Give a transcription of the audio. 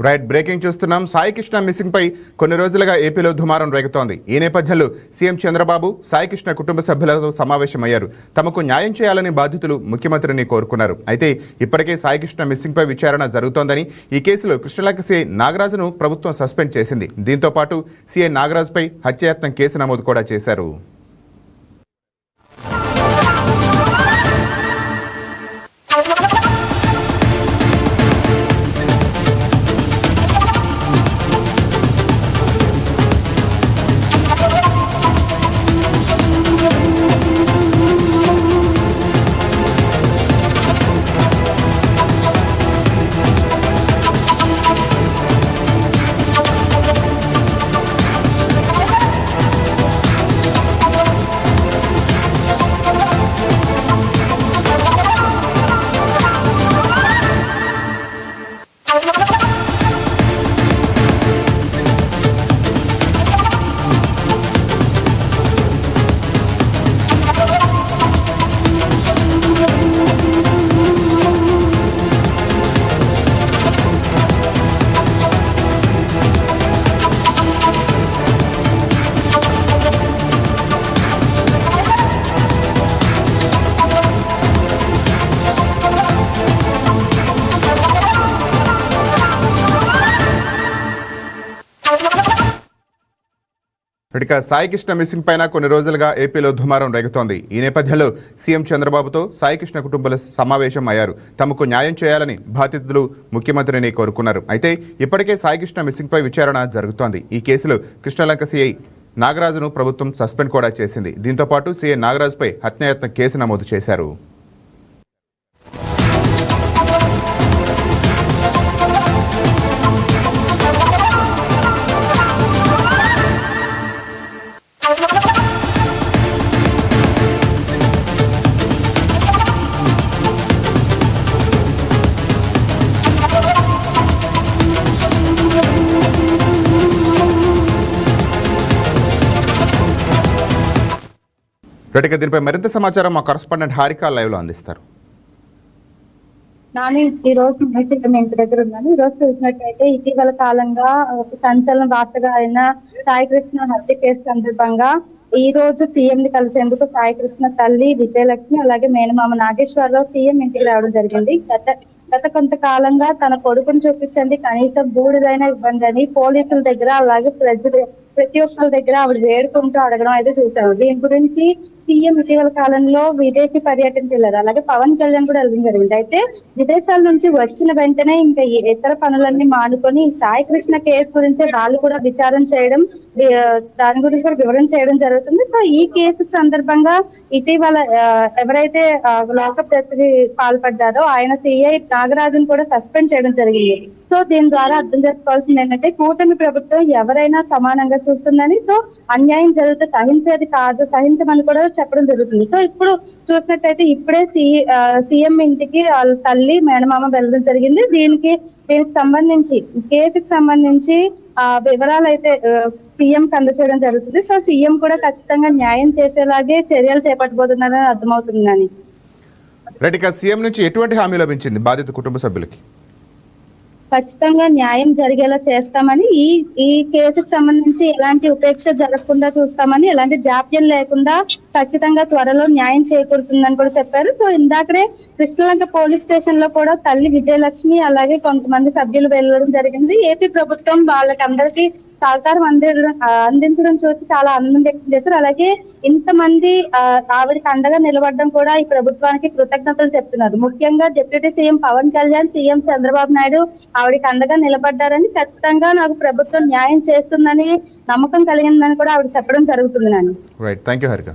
Right breaking చూస్తున్నాం. Sai Krishna missing పై కొన్ని రోజులుగా ఏపీలో దుమారం రేగుతోంది. ఈ నేపథ్యంలో సీఎం చంద్రబాబు సాయి కృష్ణ కుటుంబ సభ్యులతో సమావేశమయ్యారు. తమకు న్యాయం చేయాలని బాధితులు ముఖ్యమంత్రిని కోరుకున్నారు. అయితే ఇప్పటికే సాయి కృష్ణ మిస్సింగ్ పై విచారణ జరుగుతోందని, ఈ కేసులో కృష్ణలంక సీఐ నాగరాజును ప్రభుత్వం సస్పెండ్ చేసింది. దీంతో పాటు సీఐ నాగరాజుపై హత్యాయత్నం కేసు నమోదు కూడా చేశారు. ఇక సాయి కృష్ణ మిస్సింగ్ పైన కొన్ని రోజులుగా ఏపీలో దుమారం రేగుతోంది. ఈ నేపథ్యంలో సీఎం చంద్రబాబుతో సాయి కృష్ణ కుటుంబాల సమావేశం అయ్యారు. తమకు న్యాయం చేయాలని బాధితులు ముఖ్యమంత్రిని కోరుకున్నారు. అయితే ఇప్పటికే సాయి కృష్ణ మిస్సింగ్ పై విచారణ జరుగుతోంది. ఈ కేసులో కృష్ణలంక సీఐ నాగరాజును ప్రభుత్వం సస్పెండ్ కూడా చేసింది. దీంతో పాటు సీఐ నాగరాజుపై హత్యాయత్నం కేసు నమోదు చేశారు. దీనిపై మరింత సమాచారం మా కరెస్పాండెంట్ హారిక లైవ్ లో అందిస్తారు. నాని, ఈ రోజు మీ ఇంటి దగ్గర ఉన్నాను. ఈ రోజు చూసినట్టయితే ఇటీవల కాలంగా సంచలన వార్తగా అయిన సాయి కృష్ణ హత్య కేసు సందర్భంగా ఈ రోజు సీఎం ని కలిసేందుకు సాయి కృష్ణ తల్లి విజయలక్ష్మి అలాగే మేనమామ నాగేశ్వరరావు సీఎం ఇంటికి రావడం జరిగింది. గత కొంతకాలంగా తన కొడుకును చూపించండి, కనీసం బూడిదైనా ఇవ్వండి అని పోలీసుల దగ్గర అలాగే ప్రతి ఒక్కరి దగ్గర ఆవిడ వేడుకుంటూ అడగడం అయితే చూసాము. దీని గురించి సీఎం ఇటీవల కాలంలో విదేశీ పర్యటనకి వెళ్ళారు. అలాగే పవన్ కళ్యాణ్ కూడా వెళ్ళడం జరిగింది. అయితే విదేశాల నుంచి వచ్చిన వెంటనే ఇంకా ఇతర పనులన్నీ మానుకొని సాయి కృష్ణ కేసు గురించి వాళ్ళు కూడా విచారణ చేయడం, దాని గురించి కూడా వివరణ చేయడం జరుగుతుంది. సో ఈ కేసు సందర్భంగా ఇటీవల ఎవరైతే లాకప్ డెత్కి పాల్పడ్డారో ఆయన సిఐ నాగరాజును కూడా సస్పెండ్ చేయడం జరిగింది. సో దీని ద్వారా అర్థం చేసుకోవాల్సింది ఏంటంటే కూటమి ప్రభుత్వం ఎవరైనా సమానంగా చూస్తుందని, సో అన్యాయం జరిగితే సహించేది కాదు, సహించమని కూడా చెప్పడం జరుగుతుంది. సో ఇప్పుడు చూసినట్టయితే ఇప్పుడే సీఎం ఇంటికి వాళ్ళ తల్లి మేనమామ వెళ్ళడం జరిగింది. దీనికి సంబంధించి కేసుకి సంబంధించి వివరాలు అయితే సీఎం అందచేయడం జరుగుతుంది. సో సీఎం కూడా ఖచ్చితంగా న్యాయం చేసేలాగే చర్యలు చేపట్టబోతున్నారని అర్థమవుతుందని. సీఎం నుంచి ఎటువంటి హామీ లభించింది బాధిత కుటుంబ సభ్యులకి? ఖచ్చితంగా న్యాయం జరిగేలా చేస్తామని, ఈ కేసుకు సంబంధించి ఎలాంటి ఉపేక్ష జరగకుండా చూస్తామని, ఎలాంటి జాప్యం లేకుండా ఖచ్చితంగా త్వరలో న్యాయం చేకూరుతుందని కూడా చెప్పారు. సో ఇందాకడే కృష్ణలంక పోలీస్ స్టేషన్ లో కూడా తల్లి విజయలక్ష్మి అలాగే కొంతమంది సభ్యులు వెళ్ళడం జరిగింది. ఏపీ ప్రభుత్వం వాళ్ళకందరికీ సహకారం అందించడం చూసి చాలా ఆనందం వ్యక్తం చేశారు. అలాగే ఇంతమంది ఆవిడకి అండగా నిలబడడం కూడా ఈ ప్రభుత్వానికి కృతజ్ఞతలు చెప్తున్నారు. ముఖ్యంగా deputy CM Pawan Kalyan, CM Chandrababu Naidu ఆవిడకి అండగా నిలబడ్డారని, ఖచ్చితంగా నాకు ప్రభుత్వం న్యాయం చేస్తుందని నమ్మకం కలిగిందని కూడా ఆవిడ చెప్పడం జరుగుతుంది. Right, thank you Harika.